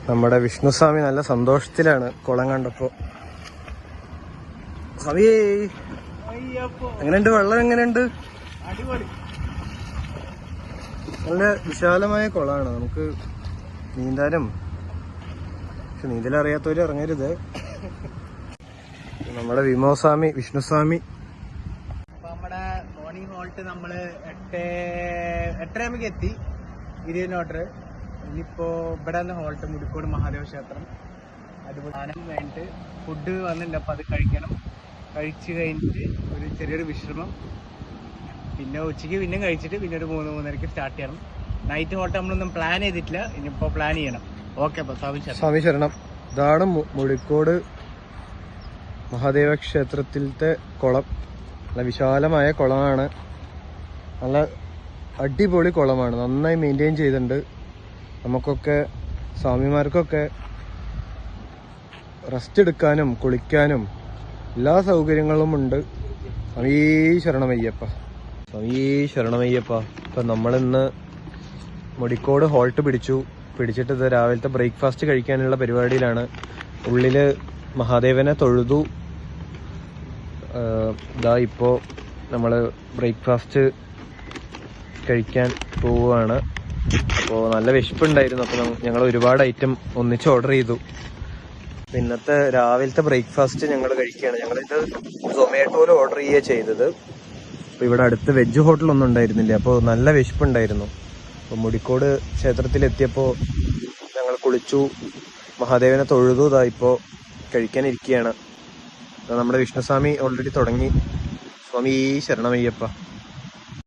നമ്മുടെ വിഷ്ണുസ്വാമി നല്ല സന്തോഷത്തിലാണ് കുളം കണ്ടപ്പോ. സ്വാമി എങ്ങനെയുണ്ട്? വെള്ളം എങ്ങനെയുണ്ട്? നല്ല വിശാലമായ കുളമാണ്, നമുക്ക് നീന്താനും. പക്ഷെ നീന്തലറിയാത്തവര് ഇറങ്ങരുത്. നമ്മുടെ വിഷ്ണുസ്വാമി നമ്മുടെ മോർണിംഗ് ഹോൾട്ട് നമ്മള് 8:30 എത്തി 20 കിലോമീറ്റർ. ഇനിയിപ്പോ ഇവിടെ നിന്ന് ഹോൾട്ട് മുടിക്കോട് മഹാദേവ ക്ഷേത്രം. അതുപോലെ ആനം കഴിഞ്ഞിട്ട് ഫുഡ് വന്നിട്ടുണ്ട്, അപ്പൊ അത് കഴിക്കണം. കഴിച്ച് കഴിഞ്ഞിട്ട് ഒരു ചെറിയൊരു വിശ്രമം, പിന്നെ ഉച്ചയ്ക്ക് പിന്നെ കഴിച്ചിട്ട് പിന്നെ ഒരു 3-3:30 സ്റ്റാർട്ട് ചെയ്യണം. നൈറ്റ് ഹോൾട്ട് നമ്മളൊന്നും പ്ലാൻ ചെയ്തിട്ടില്ല, ഇനിയിപ്പോ പ്ലാൻ ചെയ്യണം. ഓക്കെ, അപ്പൊ സ്വാമി ശരണം. ഇതാണ് മുടിക്കോട് മഹാദേവ ക്ഷേത്രത്തിലത്തെ കുളം. നല്ല വിശാലമായ കുളമാണ്, നല്ല അടിപൊളി കുളമാണ്, നന്നായി മെയിൻറ്റെയിൻ ചെയ്തിട്ടുണ്ട്. നമുക്കൊക്കെ സ്വാമിമാർക്കൊക്കെ റെസ്റ്റ് എടുക്കാനും കുളിക്കാനും എല്ലാ സൗകര്യങ്ങളും ഉണ്ട്. സ്വാമി ശരണമയ്യപ്പ, സ്വാമി ശരണമയ്യപ്പ. ഇപ്പം നമ്മളിന്ന് മുടിക്കോട് ഹോൾട്ട് പിടിച്ചിട്ട് ഇത് രാവിലത്തെ ബ്രേക്ക്ഫാസ്റ്റ് കഴിക്കാനുള്ള പരിപാടിയിലാണ്. ഉള്ളില് മഹാദേവനെ തൊഴുതു. ഇതാ ഇപ്പോൾ നമ്മൾ ബ്രേക്ക്ഫാസ്റ്റ് കഴിക്കാൻ പോവുകയാണ്. അപ്പോൾ നല്ല വിശപ്പുണ്ടായിരുന്നു, അപ്പോൾ ഞങ്ങൾ ഒരുപാട് ഐറ്റം ഒന്നിച്ച് ഓർഡർ ചെയ്തു. ഇന്നത്തെ രാവിലത്തെ ബ്രേക്ക്ഫാസ്റ്റ് ഞങ്ങൾ കഴിക്കുകയാണ്. ഞങ്ങളിത് സൊമാറ്റോയിൽ ഓർഡർ ചെയ്യുക ചെയ്തത്. അപ്പോൾ ഇവിടെ അടുത്ത് വെജ് ഹോട്ടലൊന്നും ഉണ്ടായിരുന്നില്ല, അപ്പോൾ നല്ല വിശപ്പുണ്ടായിരുന്നു. അപ്പോൾ മുടിക്കോട് ക്ഷേത്രത്തിലെത്തിയപ്പോൾ ഞങ്ങൾ കുളിച്ചു, മഹാദേവനെ തൊഴുതു. ഇതാ ഇപ്പോൾ കഴിക്കാനിരിക്കുകയാണ്. നമ്മുടെ വിഷ്ണുസ്വാമി ഓൾറെഡി തുടങ്ങി. സ്വാമി ശരണമയ്യപ്പ.